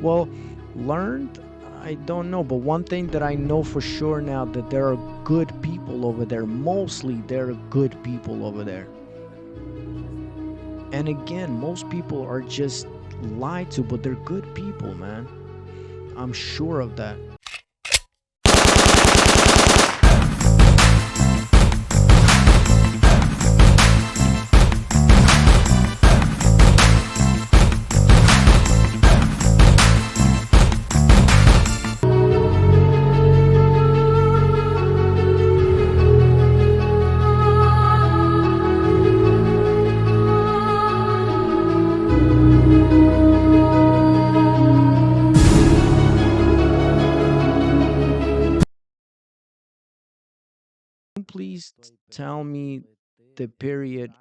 Well, learned, I don't know, but one thing that I know for sure now that there are good people over there. Mostly there are good people over there. And again, most people are just lied to, but they're good people, man. I'm sure of that. Please tell me the period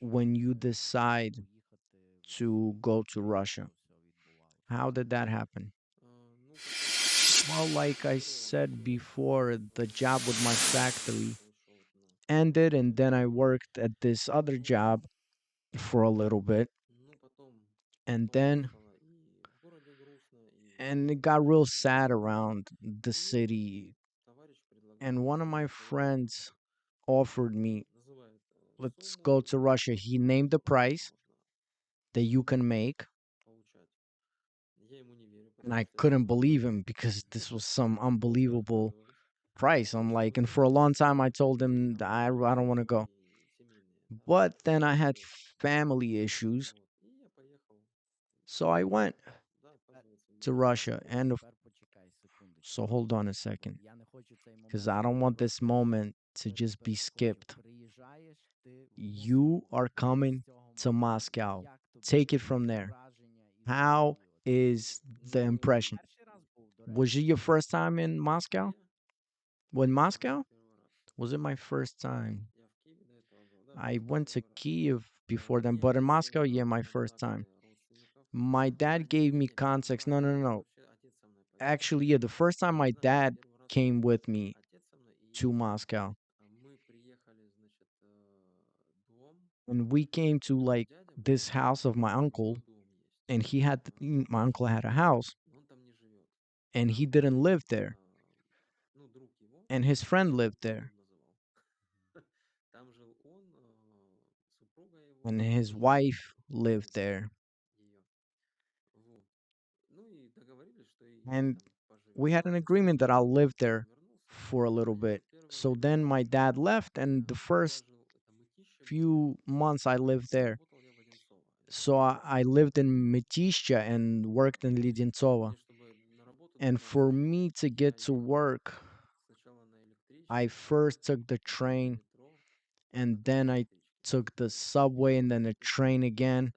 when you decide to go to Russia. How did that happen? Well, like I said before, the job with my factory ended, and then I worked at this other job for a little bit, and then and it got real sad around the city. And one of my friends offered me, let's go to Russia. He named the price that you can make, and I couldn't believe him because this was some unbelievable price. I'm like, and for a long time I told him that I don't want to go. But then I had family issues, so I went to Russia. So hold on a second, because I don't want this moment to just be skipped. You are coming to Moscow. Take it from there. How is the impression? Was it your first time in Moscow? When Moscow? Was it my first time? I went to Kiev before then, but in Moscow, yeah, my first time. My dad gave me context. No, no, no, no. Actually, yeah, the first time my dad came with me to Moscow, and we came to like this house of my uncle, and my uncle had a house, and he didn't live there, and his friend lived there, and his wife lived there, and we had an agreement that I'll live there for a little bit. So then my dad left, and the first few months I lived there. So I lived in Mytishcha and worked in Lidintsova. And for me to get to work, I first took the train, and then I took the subway, and then the train again.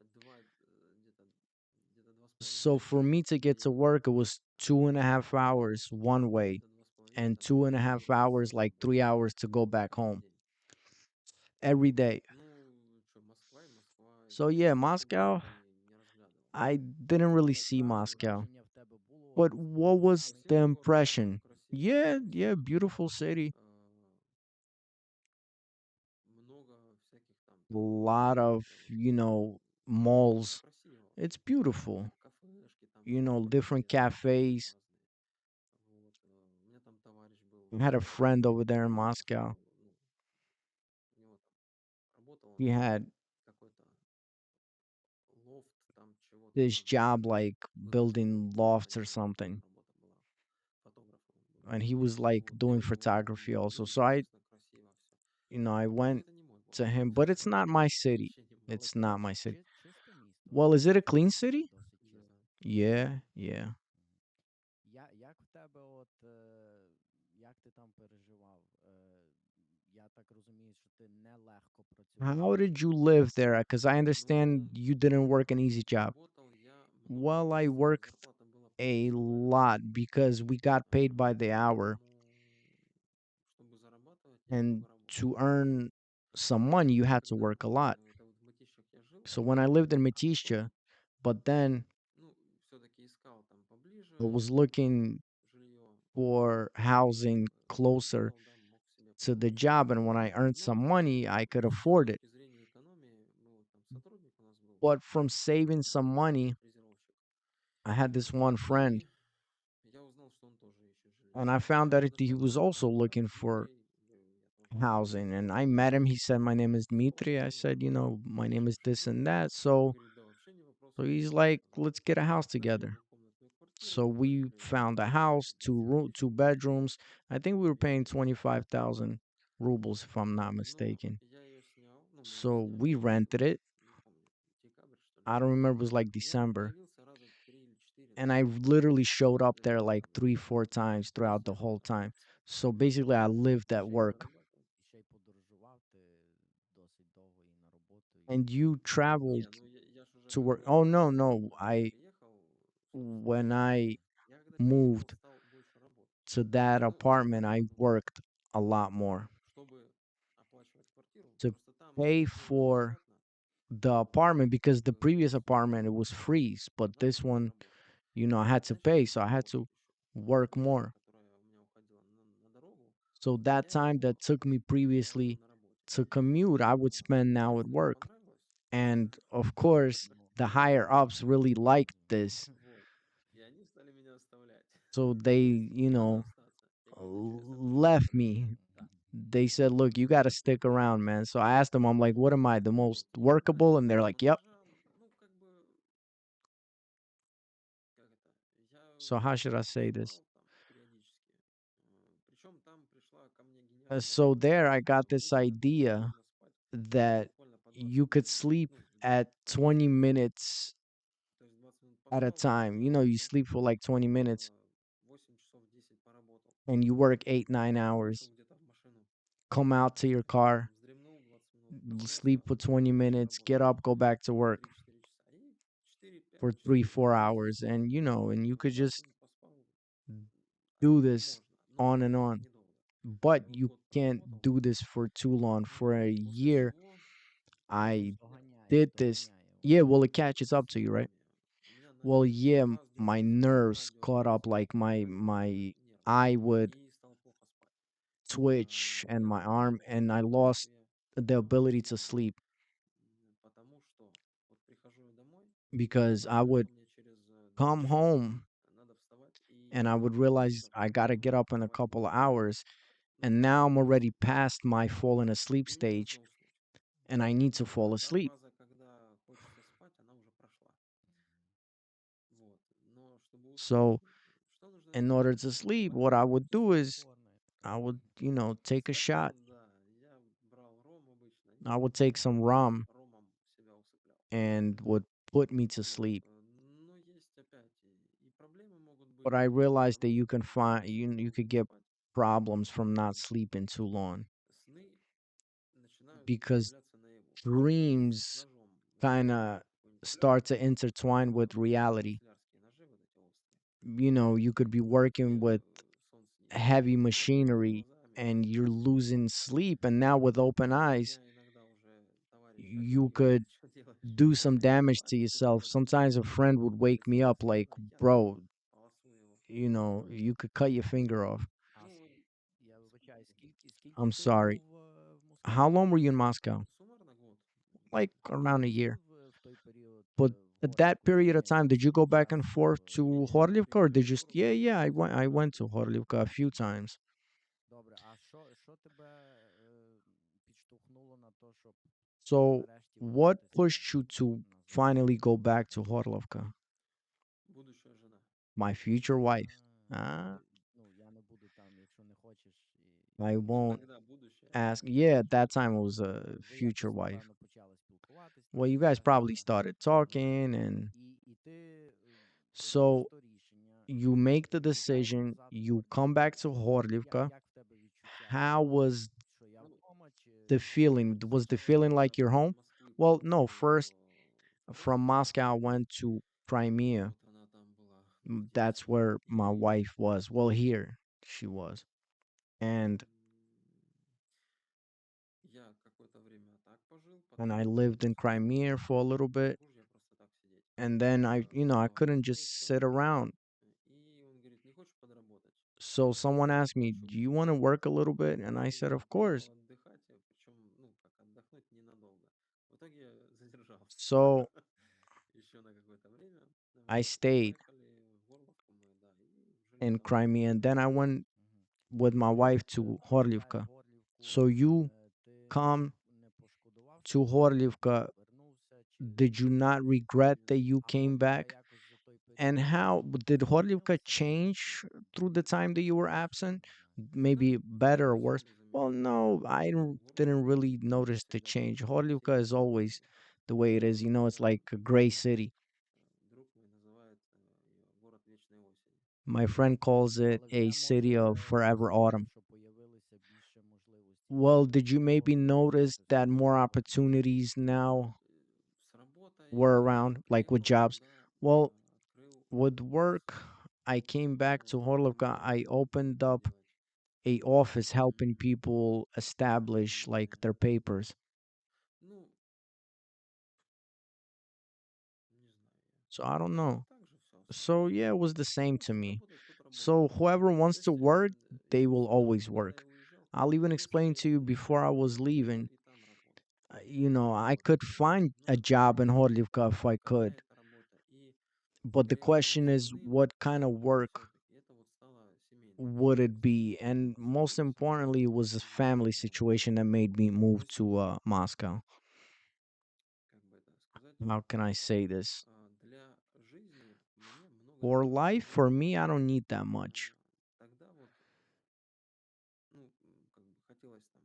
So for me to get to work, it was 2.5 hours one way, and 2.5 hours, like 3 hours to go back home every day. So yeah, Moscow, I didn't really see Moscow. But what was the impression? Yeah, yeah, beautiful city. A lot of, malls. It's beautiful. Different cafes. I had a friend over there in Moscow. He had this job like building lofts or something. And he was like doing photography also. So I went to him, but it's not my city. It's not my city. Well, is it a clean city? Yeah, yeah. How did you live there? Because I understand you didn't work an easy job. Well, I worked a lot because we got paid by the hour. And to earn some money, you had to work a lot. So when I lived in Metishka, but then I was looking for housing closer to the job, and when I earned some money, I could afford it. But from saving some money, I had this one friend, И я узнал, что он тоже ищет and I жилье. found Я that he was достаточно also быстро looking нашел for людей. Я тоже housing. посоветовал, And I met him. предложил. He said, "My name is Dmitri." I Обсудил said, "My name is наличие this and жилья. that." Он So, говорит, да, вообще не вопрос, so мы he's можем like, там "Let's get a house найти together." однокомнатную квартиру. So Мы we начали found a смотреть house, two 2 месяца. bedrooms. I think we were Я paying снял. 25,000 rubles, if I'm not Но mistaken. я ее снял. Ну, мы ее So сняли. we Это был, rented it. не помню, декабрь, что ли. I don't remember. It was like И я там December. появился раза 3 или 4, And I literally showed up there like регулярно. three, four times throughout the Везде whole time. подрабатывать. So basically, I lived at Еще и work. подрабатывать. And you traveled Не, ну я ж уже to как work. бы Oh, no, после no. этого, когда я переехал, собственно, When I я когда переехал, moved стал больше работать. to that Ну, не apartment, больше, I worked a lot more чтобы оплачивать квартиру. to Просто там pay жил for бесплатно, the вот, apartment because the previous без apartment it was free, but надо this было one, работать. I had to pay, Вначале so I had работал to еще. work Вторая, more. которая у меня уходила на дорогу, So that я time ее that took me делал уже previously на работе. to commute, I would Вот. spend now at Начальству это work. понравилось. And of course, the higher ups really liked this. Вот. И они стали меня оставлять. So they, Надо остаться. Я говорю, ну через left определенное me. время. They said, "Look, you got to stick around, man." So I asked them, I'm like, "What am I, the most Вот. И workable?" And they're я like, "Yep." продолжал. Ну, как бы, как это, я So how should I say this? успевал там периодически. Причем там пришла ко мне гениальная So there I got this мысль о том, что idea можно спать, ну, that буквально по 20 you could минут, sleep ну, в день, at по 20 20 минут в сутки. minutes То есть 20 минут at a поспал, встал time. с You работы, sleep for like 20 minutes 8 часов 10 поработал, and you work 8, 9 hours, сел где-то в машину, come out to your car, вздремнул 20 минут, sleep проснулся, for 20 дальше minutes, get работать up, go back to work 3-4 часа. И 4-5 for часов three, в four день hours. And, and you на could 20 just минут поспал, do this можно, on но and on. недолго. But Вот you год can't проработал, do this for too long. For a после year, чего I я did this. Yeah, well, it catches up to you, right? состояние, у меня Well, начали yeah, глаз my дергаться, nerves радио caught up. записывать, Like my напрягать my нервы, eye would и стал плохо спать. twitch and Я my понял, arm, что все and I дело в том, что lost я the ability to устал. sleep Потому что вот прихожу я домой, because I понимаю, would что мне через 2 come часа home надо вставать and I и would готовиться realize ко I сну. got to get Ну, up in a couple of во-первых, hours. ну, And now I'm надо already уснуть. past my falling asleep И мне stage нужно уснуть. and I need to fall А та asleep. фаза, когда хочется спать, она уже прошла. Вот. Но чтобы уснуть, So, что нужно in сделать? order to sleep, what I Во-первых, would do is I would, take a shot. стакан, да, я брал ром обычно I и would take some rum ромом себя усыплял. and would put me to Вот. sleep. Но есть опять и проблемы могут But быть, I realized that потому you что can find you слишком could долго get спать. problems from not м, sleeping too long Сны начинают because появляться наяву. То есть с dreams ножом kind возникает of какой-нибудь сон, start to intertwine with reality. канцелярские ножи вот эти острые. You could be Мне working with сон снится, heavy я закрываю machinery глаза, меня and you're тошнит. losing sleep, and now with open И eyes меня иногда уже товарищи you одергивают. could Ты что делаешь? do some Я damage to пластику yourself. порезал. Sometimes a friend would wake Если me я up like, осторожно, я там "Bro, полосую его. you could cut your finger off." Ну, I'm sorry. How long were you in Moscow? суммарно год. Like around a year. But at Вот. that period of time, did you go back and forth to Horlivka, or did you? Yeah, yeah, I went to Horlivka a few times. So, what pushed you to finally go back to Horlovka? Будущая жена. My future wife. Ah, I Ну, won't тогда будущее, ask. сейчас Yeah, at бывшая. that time it was a future wife. Well, you guys probably started talking, and so you make the decision. You come back to Horlivka. How was Ну, the feeling? Was the сначала feeling я like your из home? Москвы Well, no. поехал First, в from Хорливку. Moscow, I went to Crimea. Вот она там была That's здесь. where my И wife was. Well, here she was. And я какое-то время так пожил, I потом lived in сказал, Crimea for a little не bit. могу же я просто так сидеть And then I дома couldn't just беспокоиться. sit around. И он говорит, не хочешь подработать? So someone asked me, Хочу. "Do you want to work a little bit?" And I said, И "Of поехал course." отдыхать, причем, ну, как отдохнуть ненадолго. В итоге я задержался So еще на какое-то время. I Вот, и мы stayed. поехали in Crimea, and then I went with my wife to Horlivka. So you come to Horlivka. Did you not regret that you came back? And how did Horlivka change through the time that you were absent? Maybe better or worse? Well, no, didn't really notice the change. Horlivka is always the way it is. It's like a gray city. Друг мой называет ее город вечной осени. My friend calls it a city of forever autumn. Well, did you maybe notice that more opportunities now С работой were я around, like with открыл, jobs? да, Well, открыл with офис work, I came back to в Horlovka. Romania, I opened чтобы up делать, a office helping м, people establish like their papers. ну, не знаю я. So I don't know. Так же все So осталось. yeah, it was the same Кто to хочет me. работать, тот работает. So whoever wants to Если, work, they если will всегда, always когда work. я уезжал, I'll even explain если to you before I was хотел leaving. и там работать. I Вот. could find a Но job in Horlivka if I какая could. это работа? И, But the скорее всего, question с is, жены what kind of work все-таки это вот стала семейная would it ситуация. be? And most Семью importantly, it содержать, was a family поэтому, situation that made me то move есть, to Moscow. как бы это сказать, How can I say this? для жизни мне много For чего life, хватает. for me, I don't need that much. Тогда вот, ну, как бы хотелось там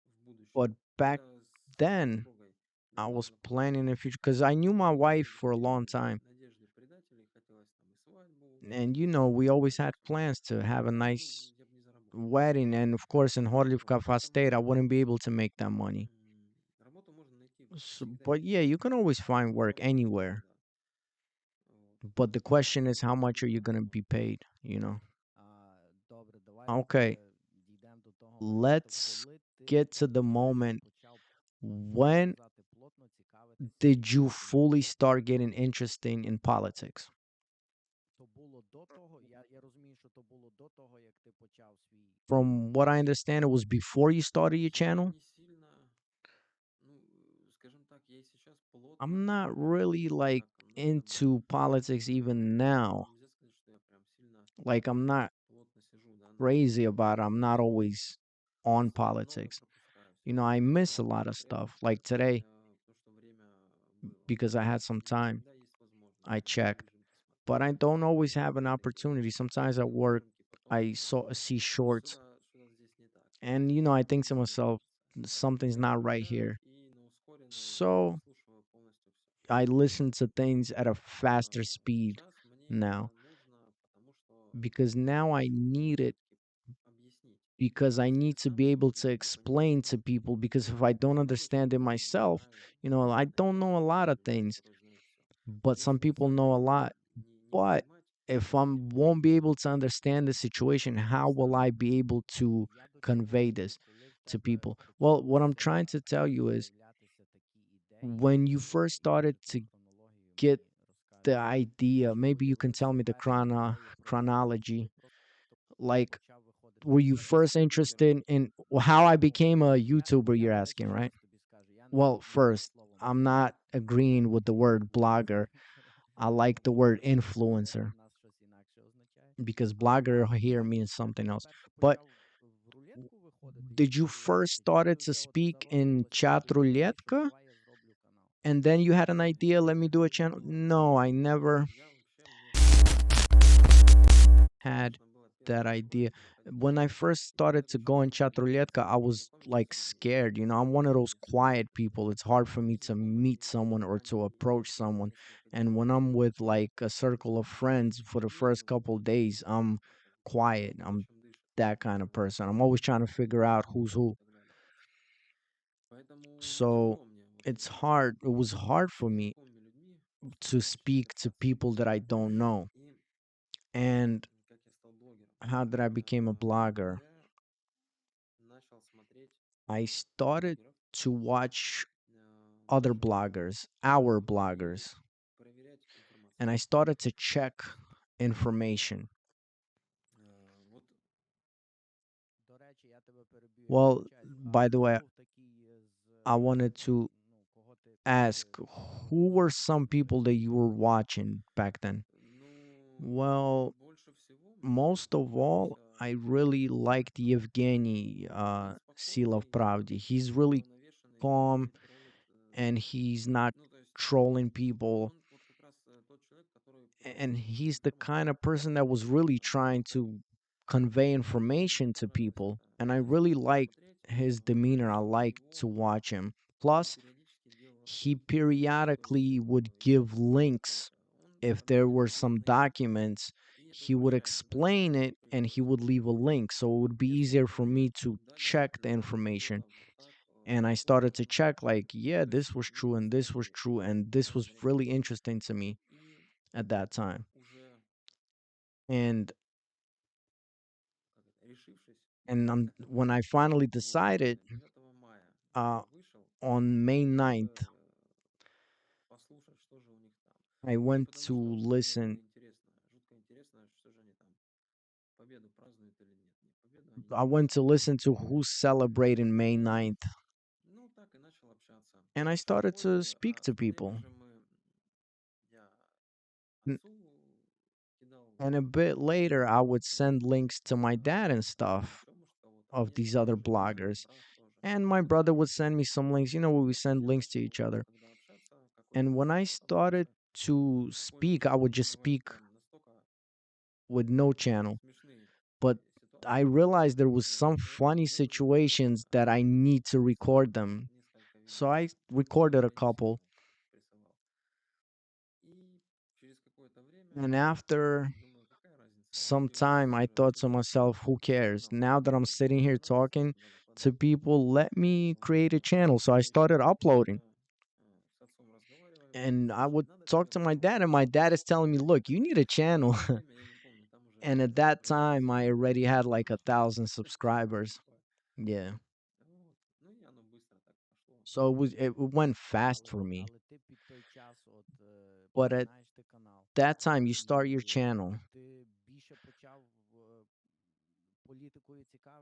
в But будущем. back Это с then, супругой I was немного planning по a future because I knew my wife for a long time. надежды предателей. Хотелось там и свадьбу, And we always хотелось had plans to have a ну, nice я бы не заработал. wedding. And of course, in Вот, Horlivka, if I stayed, I поэтому wouldn't be able to make that money. работу можно найти So, всегда и but yeah, везде. you can always find work Главное найти, anywhere. да. Вот. But the question is, how Главное much are найти you going to работу. be paid? Okay, let's get to the moment. When did you fully start getting interested in politics? From what I understand, it was before you started your Я channel. не сильно, ну, скажем так, я и сейчас I'm плотно not не really like так на этом, into politics even now. нельзя сказать, что я прям сильно Like I'm not плотно сижу, да, crazy about it. на I'm этой not теме. always on Всегда много politics. пропускаю, всегда I что-то miss a могу lot of посмотреть, stuff. Like today, потому что время было. because I had some Не time, всегда есть возможность I какие-то checked. выжимки But смотреть. I don't always Вот, have an opportunity. Sometimes at смотрел work, выжимки, потом I see shorts, что-то здесь не так. and I think to Не myself, получится. something's not right Включаю here. и на ускоренной So прослушиваю полностью все. I listen to things at a faster speed Сейчас мне now это нужно, потому что because now I хочу need it все-таки объяснить because I себе need to сам, be able чтобы to не понимать explain to много people. чего. Because if I don't Много чего understand it я не myself, знаю, I don't наверное, know a есть lot люди, of things, которые знают все. but Я some people стараюсь know a lot. не But понимать if I и won't be able просто to understand the situation, how will сразу I be able to convey this to people? Well, what I'm trying to tell you is when you first started to get the idea, maybe you can tell me the chronology. Like, were you first interested in how I became a YouTuber? You're asking, right? Well, first, I'm not agreeing with the word blogger. I like the word influencer because blogger here means something else. But did you first started to speak in chat roulette and then you had an idea, let me do a channel? No, I never я вообще, мне кажется, had конечно, было that первое такое idea. When I знакомство. first started to Следующий go in этап chat было roulette, I was познакомиться like с людьми, scared. I'm one of those с quiet people. It's hard for me to meet знакомыми someone or to игроками approach someone. несколько And дней. when I'm with like a circle of friends for the Людьми, first ну, couple days, I'm quiet. кто I'm чем дышит, that kind of person. I'm always что trying to figure out who's и who. так далее. Поэтому So тяжело мне вот it's hard. It was hard с for me незнакомыми людьми просто to начать speak to общаться. people that I don't know. И And как я стал блогером, how did I become a blogger? я начал смотреть I started блогеров to watch other наших bloggers, our и bloggers, проверять and информацию. I started to check information. Вот Well, by the way, I wanted to ask who were some people that you were watching back then? ну, Well, больше most of all, I really liked Yevgeny Silov Pravdi. He's really calm and he's not trolling people. And he's the kind of person that was really trying to convey information to people. And I really liked his demeanor. I liked to watch him. Plus, he periodically would give links if there were some documents. He would explain it and he would leave a link so it would be easier for me to check the information. And I started to check, like, yeah, this was true and this was true and this was really interesting to me at that time. And when I finally decided, uh, on May 9th, I went to listen. I went to listen to who's celebrating May 9th, and I started to speak to people. N- And a bit later, I would send links to my dad and stuff of these other bloggers. And my brother would send me some links. You know, we send links to each other. And when I started to speak, I would just speak with no channel. But I realized there was some funny situations that I need to record them. So I recorded a couple. And after some time, I thought to myself, who cares? Now that I'm sitting here talking to people, let me create a channel. So I started uploading. And I would talk to my dad, and my dad is telling me, look, you need a channel. And at that time, I already had like 1,000 subscribers. Yeah. So it went fast for me. But at that time, you start your channel.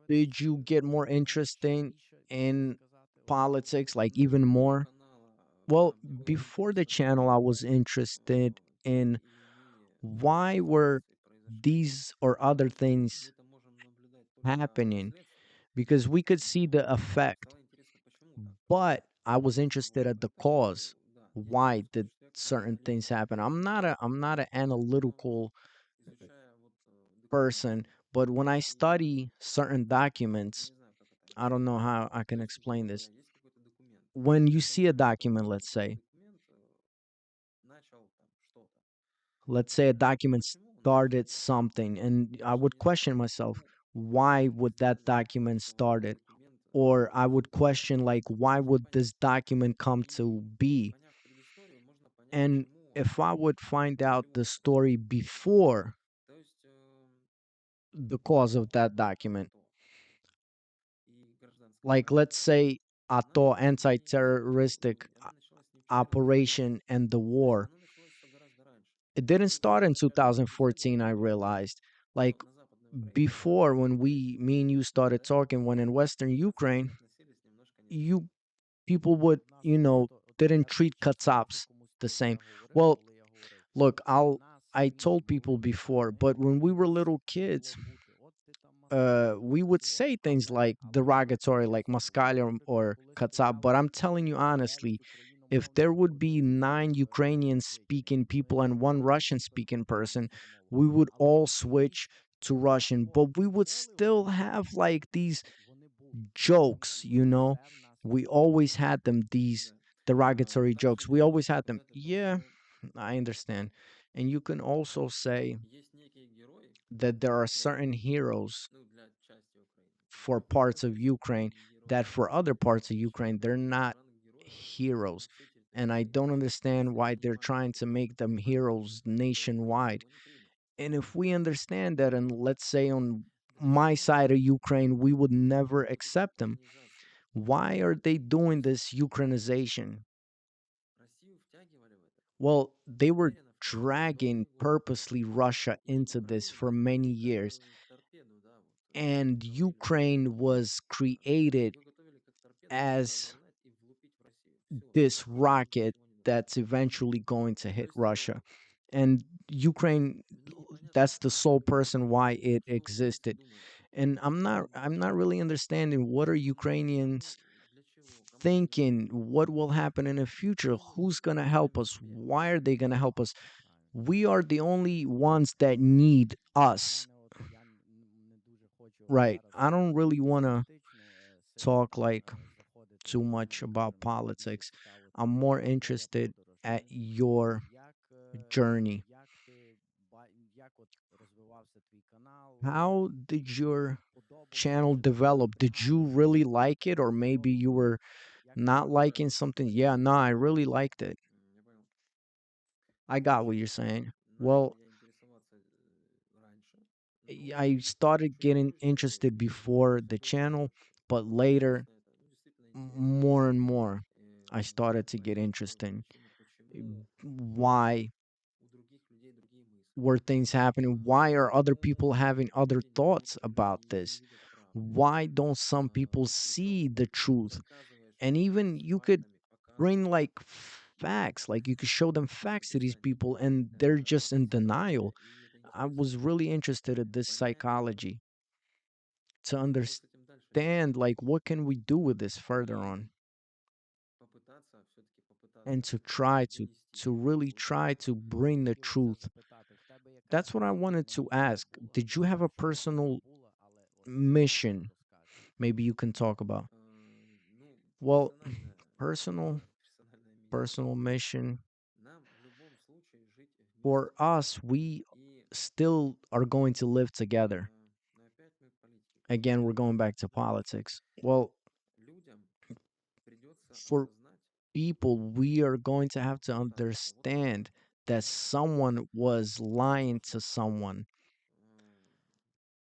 Did you get more interesting in politics, like even more? Well, before the channel, I was interested in why were these or other things happening, because we could see the effect, but I was interested at the cause. Why did certain things happen? I'm not an analytical person, but when I study certain documents, I don't know how I can explain this. When you see a document, let's say a document started something, and I would question myself, why would that document start it? Or I would question, like, why would this document come to be? And if I would find out the story before the cause of that document, like let's say ATO, anti-terroristic operation and the war, it didn't start in 2014, I realized. Like before, when me and you started talking, when in Western Ukraine, you people would, didn't treat Katsabs the same. Well, look, I told people before, but when we were little kids, we would say things like derogatory, like Moskale or Katsab. But I'm telling you honestly, if there would be 9 Ukrainian-speaking people and one Russian-speaking person, we would all switch to Russian. But we would still have like these jokes, We always had them, these derogatory jokes. We always had them. Yeah, I understand. And you can also say that there are certain heroes for parts of Ukraine that for other parts of Ukraine, they're not heroes. And I don't understand why they're trying to make them heroes nationwide. And if we understand that, and let's say on my side of Ukraine, we would never accept them, why are they doing this Ukrainization? Well, they were dragging purposely Russia into this for many years. And Ukraine was created as this rocket that's eventually going to hit Russia. And Ukraine, that's the sole person why it Что вы вместе existed. думаете? And Что вы I'm думаете? not really understanding what are Ну, Ukrainians для чего? Кому вы нужны? thinking, what will happen in the future, Кто who's нужен going to help сами us, себе? why are they going to help us. We are the only ones that need us. Right. I don't really want to talk like too much about politics. I'm more interested at your journey. How did your channel develop? Did you really like it, or maybe you were not liking something? Yeah, no, I really liked it. Я понял. I got what you're saying. Начал Well, я интересоваться раньше, I но started getting чувствую, что interested before the все больше channel, but наткнулся later, на это. Ну, действительно интересно. more and more, I started to get Понять interested. причины, почему Why у других людей другие мысли. were things happening? Why are other people having other Почему thoughts некоторые about не this? видят правду. Why don't some people Причем see the truth? доказываешь And even с you could фактами, bring показываешь. like facts, like you could show them facts to these Соглашайся. people, and they're just Это in психология, denial. и это I интересно. was really interested in this Понять, psychology to что с этим дальше делать. understand, like, what can we do with this further И on, попытаться, все-таки попытаться and to try донести to really try аудитории. to bring the truth. That's what I wanted to ask. Did you have a personal mission? Maybe you can talk about. Ну, Well, personal персональная миссия. personal mission Нам в любом случае жить for вместе. us, we И, still are going to live together. но опять мы к политике Again, we're возвращаемся. going back to Да? politics. Well, Людям придется for осознать people, we are going to have to остаток того, что understand that someone was lying невозможно. to someone. М,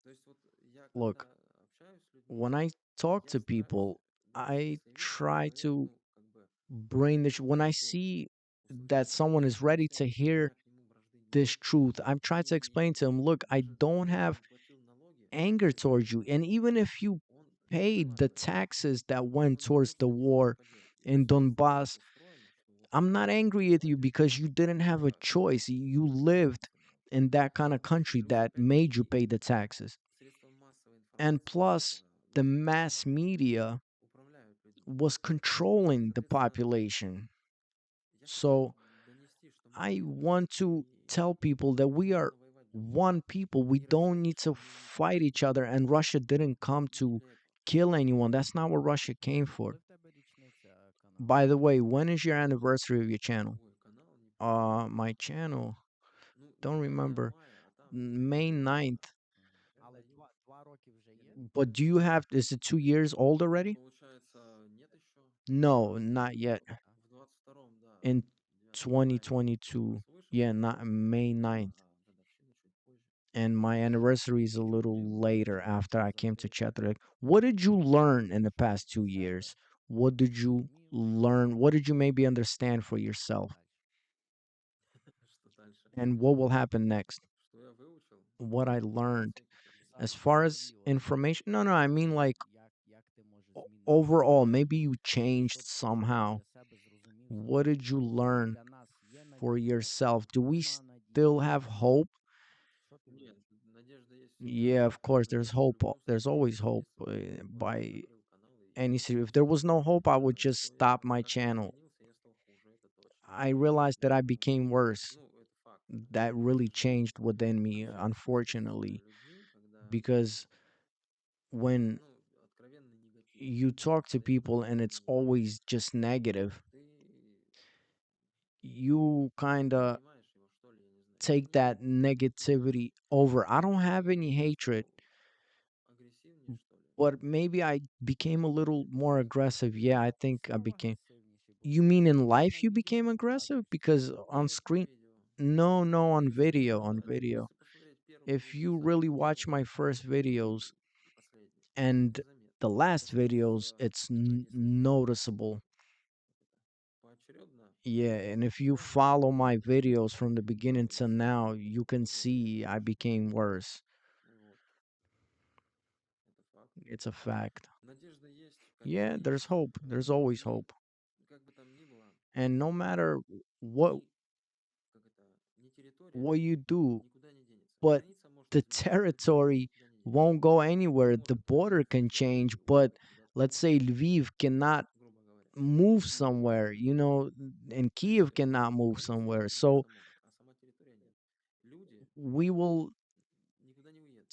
То есть вот я Look, когда общаюсь с людьми, when I talk я to стараюсь people, донести, I если видно, что try человек, to ну, как бы bring this. When I готов see that услышать someone is ready to объяснение, что у hear меня к нему вражды нет, this truth, I'm trying to explain и to him, look, I даже don't если have он платил налоги anger towards you. сознательно, And even if you он не paid the виноват в этом. taxes that Он went не towards может the с этим ничего war поделать. То in есть у нас так Donbass, устроено, что вот I'm not angry at you платишь because you didn't have a за choice. You lived соответственно. in that kind of country Плюс that made you опять-таки pay the taxes. средства массовой And информации plus, the mass media управляют людьми. was controlling the Соответственно, population. я хотел So донести, что мы I один народ, want to и tell people that we не are нужно воевать друг с другом. one people. We И Россия don't need ничего to не fight each other. And Russia didn't come не to для этого. kill anyone. That's not what Russia came for. By the way, when is your anniversary of your channel? Ой, канал, не помню. My channel, Ну, don't 9 remember. мая, а там May 4 ninth. это один. But do you have, is it 2 years old Ну, already? получается, нет еще. No, not yet. В 22-м, да, In 9 мая у 2022. нас вышел, Yeah, not May ninth. а годовщина чуть позже. And my anniversary is a В чем little дело? later after I came to Запрет Czech. What did you learn in the past 2 years? What did you learn? What did you maybe understand for yourself? Что дальше? And what will happen next? Что я выучил? What I learned Информацию какую-то as запомнил. far as information? No, no, I mean like overall, maybe you changed somehow. What did you learn for yourself? Do we still have hope? Нет, надежда есть всегда. Yeah, of course, there's Надежда в hope. любом There's случае always есть. hope Если бы не было, я бы by закрыл канал any и city. If there was no hope, I would just что я stop my как-то channel. изменился, я стал хуже, это точно. I realized that I became worse. Ну, это факт, That к really сожалению. changed within me, Общаться с unfortunately, людьми, когда, because when ну, откровенный негатив, you talk to постоянно people and it's негативные always эмоции, just negative, ты you kind of воспринимаешь его, что ли, я не знаю, take сильнее. that Ну, negativity over. I don't have наверное, any я hatred, стал агрессивнее, что ли. but maybe I became a little more aggressive. Yeah, I think I became. You Ну, mean in смотри life на you видео. became aggressive? Because on Нет, на screen, видео. no, no, on Агрессивнее video, on однозначно. video. Если посмотреть первые If видео, you самые really watch первые my first videos и последние, and незаметно. the last Просто videos, it's ну, если noticeable. как это, поочередно Yeah, and if you снимать follow видео, my videos from the beginning то to действительно now, you can было see I заметно, что became worse. вот, это факт. It's a fact. Надежда есть, конечно, Yeah, there's есть. hope. There's always И hope. как бы там ни было, And no matter what ни, как это, ни территория what you do, никуда не денется. but граница может the измениться, люди territory никуда не денутся. won't go Он anywhere. The может пойти border в can Белгород, change, и он but будет куда-то let's пойти, say Lviv cannot грубо говоря. move И somewhere, and то есть Kiev cannot move границы somewhere. So измениться могут, а сама территория нет. Люди we will, никуда не уедут.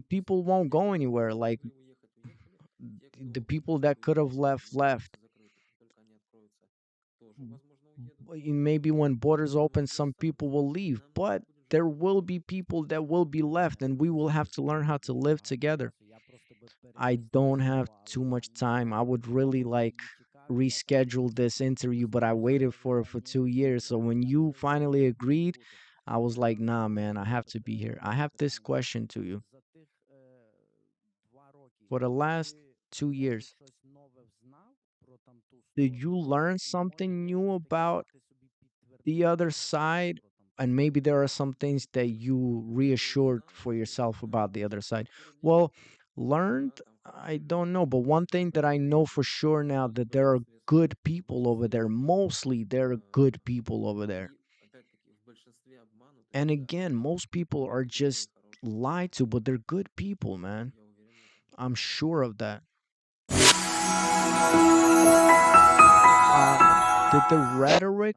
people won't Те, go anywhere. Like могли уехать, уехали. Те, the кто people хотели that бы could have уехать, left, границы left. закрыты. Как только они откроются, тоже, возможно, уедут. Maybe when borders Но open, мы some people останемся, will и leave, нам нужно but будет жить there вместе. will be people that will be left, and we will have to learn how to live together. I don't have too much time. I would really like reschedule this interview, but I waited for 2 years. So when you finally agreed, I was like, nah, man, I have to be here. I have this question to you. For the last 2 years, did you learn something new about the other side? And maybe there are some things that you reassured for yourself about the other side. Well, learned, I don't know, but one thing that I know for sure now that there are good people over there. Mostly there are good people over there. И, опять-таки, в большинстве обмануты, And да. again, most people Есть are добрые just и хорошие. lied to, but they're good people, man. Я уверен в этом. I'm sure of that. Поэтому Uh, did the rhetoric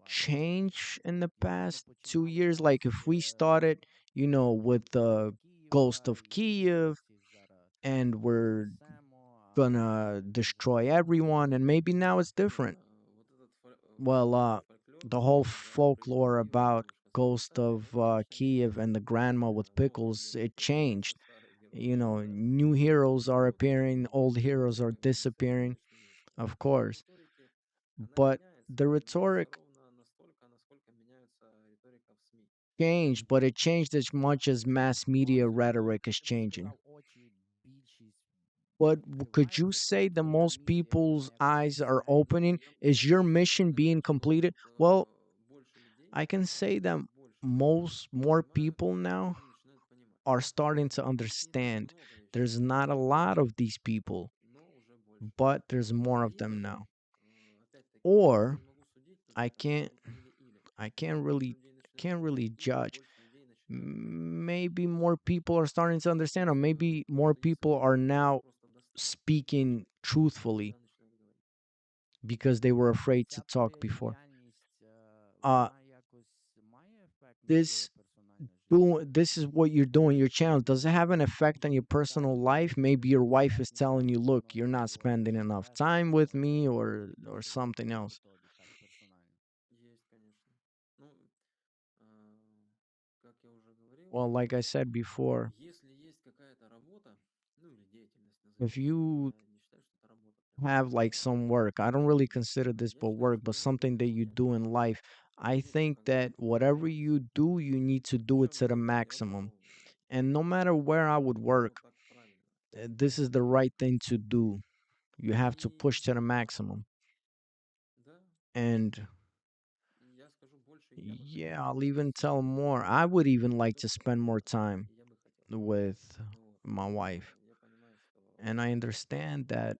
change in the past 2 years? Like if we started, with the ghost of Kiev and we're gonna destroy everyone, and maybe now it's different. Well, фольклор, the whole когда folklore пришли about Ghost войска, of они начали Kiev and the grandma with новых pickles, героев it появляться, changed. старых героев исчезают. New heroes are Вот. appearing, old heroes are Как бы есть такое disappearing, обычное место. of Но в course. риторике она But меняется, the и меняется rhetoric ровно настолько, насколько меняется риторика в СМИ. changed, but it changed as much as mass media rhetoric is changing. But could you say that most people's eyes are opening? Is your mission being completed? Well, Больше людей, I can say that больше more понимают, people now и начинают понимать. are starting to Людей не так understand. много еще, There's not a lot of these people, но уже больше. but there's more of them Либо же, now. опять-таки, я Or не могу судить, но I тут может can't быть или-или. I can't Больше really людей начинают can't понимать, really или judge. больше людей начинают хотеть. Maybe more people are starting to understand, or maybe more Находиться people в are теме, либо now просто достать. speaking И тогда truthfully начинают говорить. because they were afraid to talk before. Uh, this this is what you're doing your channel. Does it have an effect on your personal life? Maybe your wife is telling you, look, you're not spending enough time with me, or something else. Есть, конечно. Ну, как я уже говорил, Well, like I said before, если есть какая-то работа, ну или деятельность, if назовем так, you я не считаю, что это работа прям. have like some work, I don't really consider this Я but считаю, work, что but его нужно something that you выполнять. do in life, I Ну, think когда that это whatever выполняется, you do, you need to do it причем to the где-то maximum. хорошо, And no matter where I would оно work, так правильно. this is the right thing to do. You have to push И to the maximum. да, And я скажу больше, я бы хотел yeah, бы I'll быть even tell more. I счастливым would even и like to только spend more этого time я бы хотел. with Вот. my Но wife. я понимаю, что And I understand that,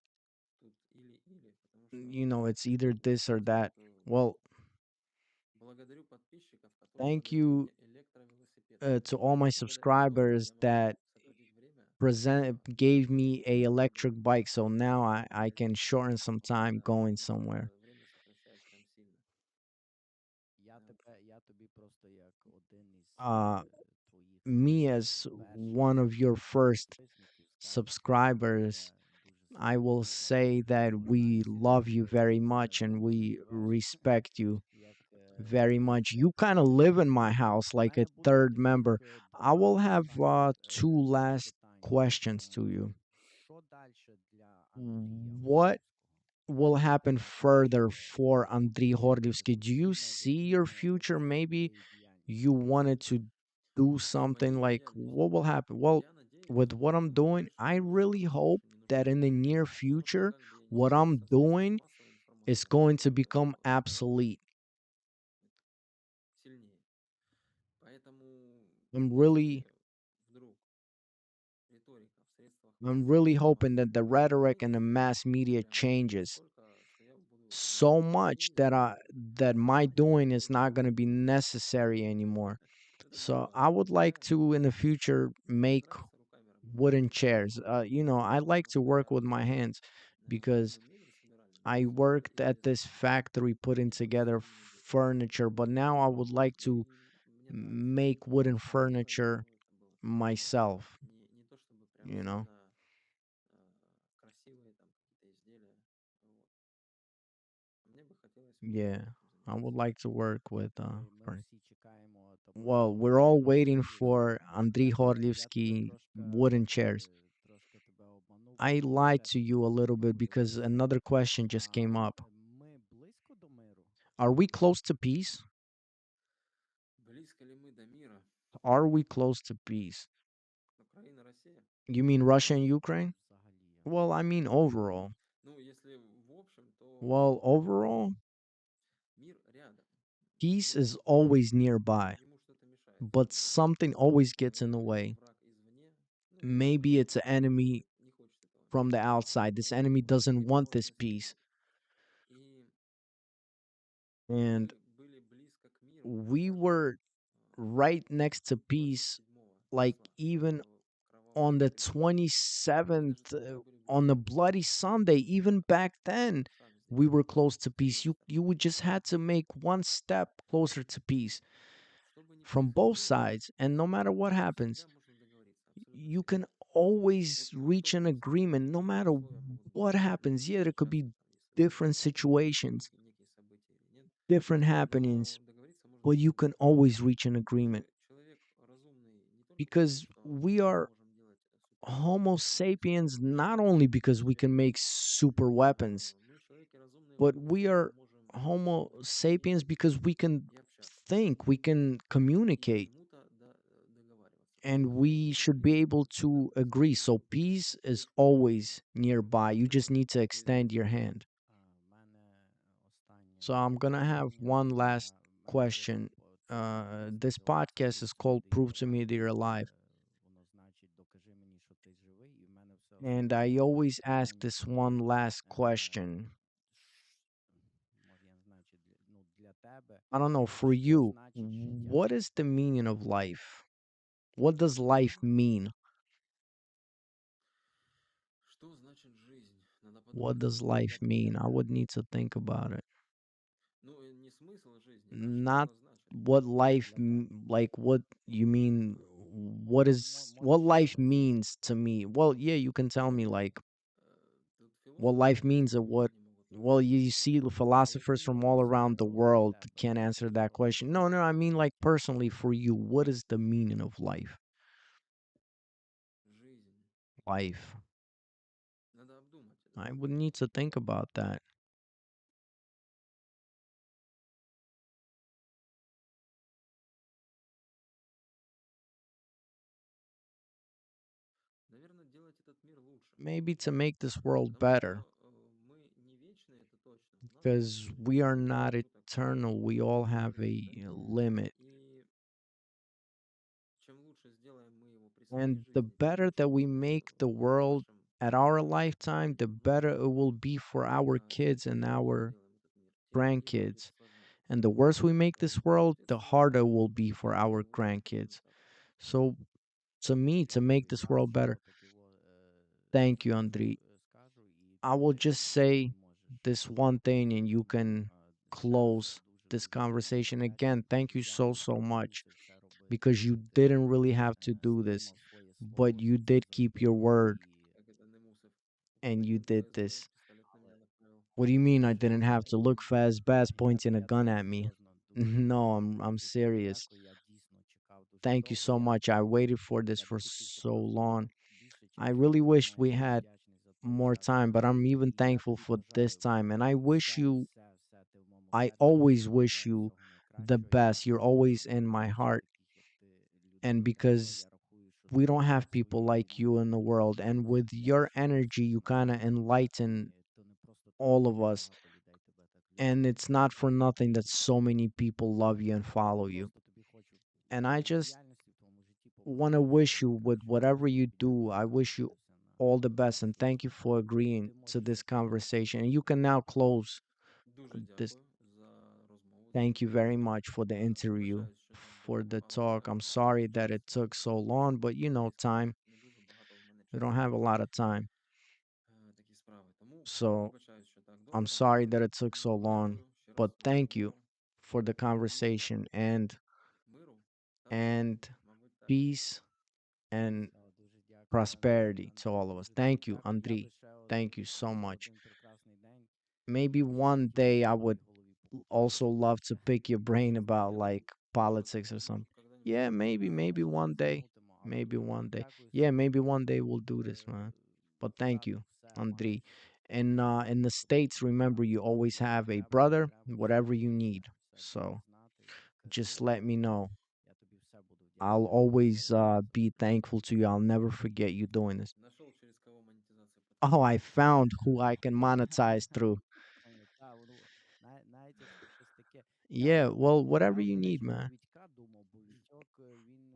тут или-или, потому что it's either this or that. вот, Well, благодарю подписчиков, которые thank подарили you мне электровелосипед. to all my Благодаря которому subscribers я могу that сократить время gave и me a действительно electric добраться bike, so now I цели. can shorten some time going Потому что somewhere. время сокращает прям сильно. Вот. Uh, Me as one of your first subscribers, I will say that we love you very much and we respect you very much. You kind of live in my house like a third member. I will have two last questions to you. What will happen further for Andrey Gorlovsky? Do you see your future? Maybe you wanted to do В something моей like what will деятельности happen? Well, я надеюсь, with what I'm что в doing, I ближайшее really будущее, в hope ближайшие that минуты, in the near потому что future, как бы я не what следил I'm за средствами doing массовой is информации, going но to как бы это become просто становится obsolete. сильнее. Поэтому I'm really если вдруг риторика в средствах I'm массовой really hoping информации that the rhetoric and the изменится, mass media прям changes настолько, что я буду so намного much активнее, that то my я doing буду is это not going to делать. be necessary anymore. So I would like to in the future make разбираться руками работать. wooden chairs. I like to work with my hands because Мы мебель собирали, I собирали worked at из this factory putting together профессиональной мебели. furniture, but now I would like to И мне нравится это make делать. Но wooden с размерами furniture это было сложно. myself, Не то чтобы прям you know? сильно красивые там какие-то изделия. Вот. Мне бы хотелось вот Yeah, этим I would заниматься. like to work with well, we're all waiting for Andrey Gorlovsky wooden chairs. I lied to you a little bit because another question just came up. Are we close to peace? Близко ли мы до мира? Are we close to peace? Украина, Россия? You mean Russia and Ukraine? Well, I mean overall. Ну, если в общем, то Well, overall, мир рядом. peace Но is always nearby, ему что-то мешает. but something always gets in the Наверное, way. враг извне. Ну, неважно, Maybe кто it's это. an enemy Не хочет этого from мира. the outside. This enemy Вот. doesn't want Либо this очень peace. сильный. И And мы были близко к миру, так we скажем, were right next to peace, 27 like числа even кровавого on the декабря. Мы даже 27th, тогда были on близко the к миру. Bloody Sunday, even back then, Сами we сделали were close to три peace. You, месяца. you would just had to make one step closer to peace Что бы ни from both происходило, sides. And no matter what happens, всегда можно договориться, абсолютно you всегда. can always Вот reach что an бы ни agreement, случилось, no какие бы matter условия могут быть, what happens. какие Yeah, бы there could сейчас be там ни different события, situations, некие события или нет, different happenings, но договориться можно but you всегда. can always reach an Мы agreement же человек разумный не только потому, because что we мы are можем делать Homo супермощные, sapiens not супермощные only because we can инженерные make вещи. super weapons, Мы человеки разумные but потому, we что мы are можем Homo думать sapiens because we can и общаться, think, we can и communicate, чему-то договариваться. and Поэтому we мир should be близко able всегда. to agree. So И peace is близко always nearby. You just абсолютно need to везде. extend your hand. So I'm gonna have one last question. This podcast is called "Prove to Me That You're Alive," and I always ask this one last question. I don't know, for you, what is the meaning of life? What does life mean? Что значит жизнь? Надо What подумать. does life mean? I would need to think about it. Ну, не смысл жизни, а что Not она значит. what life, like what you mean, what life means to me. Well, yeah, you can tell me, like, Тут what философы life means or разные what. мнения могут Well, наводить. you see, the А вот philosophers from именно all для around the себя world can't answer that question. No, no, I mean, like, personally for you, what is the meaning of life? жизнь. Life. Надо обдумать этот I would вопрос. need to think about that. Наверное, делать этот мир лучше. Maybe to make this world Потому better, что мы не вечные, это точно. У нас because есть we are какой-то not промежуток eternal. We all have времени. a limit. И чем лучше сделаем мы его при своей And the жизни, тем better лучше that we будет make the в world нашем at our lifetime, the better будущем. it will be for our Чем kids and хуже мы our сделаем этот мир, тем ему будет grandkids. сложнее. And the worse we make this world, the Соответственно, harder it will be for делать our лучше grandkids. результатов. So, to me, to make this world better, thank you, Andri. I will just say this one thing and you can close this conversation. Again, thank you so, so much because you didn't really have to do this, but you did keep your word Как это Немусов and you ухватил did ФСБ, this. пистолет на меня направил. What do you mean I Очень didn't have to look серьезно. fast, Bass pointing a gun at me? No, I'm serious. Thank you so much. I waited for this for so long. I really wished we had more time, but I'm even thankful for this time. And I always wish you the best. You're always in my heart. And because we don't have people like you in the world, and with your energy, you kind of enlighten all of us. And it's not for nothing that so many people love you and follow you. And I just want to wish you with whatever you do, I wish you all the best and thank you for agreeing to this conversation. And you can now close Дуже this. дякую за розмову, за Thank you very спілкування. much for the interview. Пишаюсь, що там for the talk. I'm Але sorry that щось it took so long, but time, не дуже багато в мене we don't часу have a на lot of time. такі справи. Тому So вибачаюсь, що так I'm довго, sorry але that it took so long, дякую ще раз but за thank you розмову. for the І conversation миру та and мабуть так. peace and Дуже дякую, prosperity to Андрій. all of us. Дуже дуже Thank you, дякую. Я Andrei. би ще Thank you so дуже much. один прекрасний день. Maybe one Хотів day би I в would твоїй голові побути. also love to pick your brain about Я like тоже politics or думаю, something. когда-нибудь Yeah, еще maybe, Да, maybe може one щось day. замутимо. Але Maybe дуже one дуже day. дякую, Yeah, maybe Сергій. one day we'll do this, man. But thank Зразу you, все Andrei. маєш And in the States, remember, you always інформацію, яку have a треба, не brother, треба. whatever you need. Все будеш So знати і кажи. just let me know. Я тобі все буду I'll вдячний always обов'язково за be це. thankful to you. I'll never forget you doing this. нашел, через кого монетизацию Oh, подключить. I found who I can monetize through. Та, ну, навіть якщо щось таке. Я Yeah, от well, whatever я, you до need, речі, про man. Вітька думав, бо Вітьок, він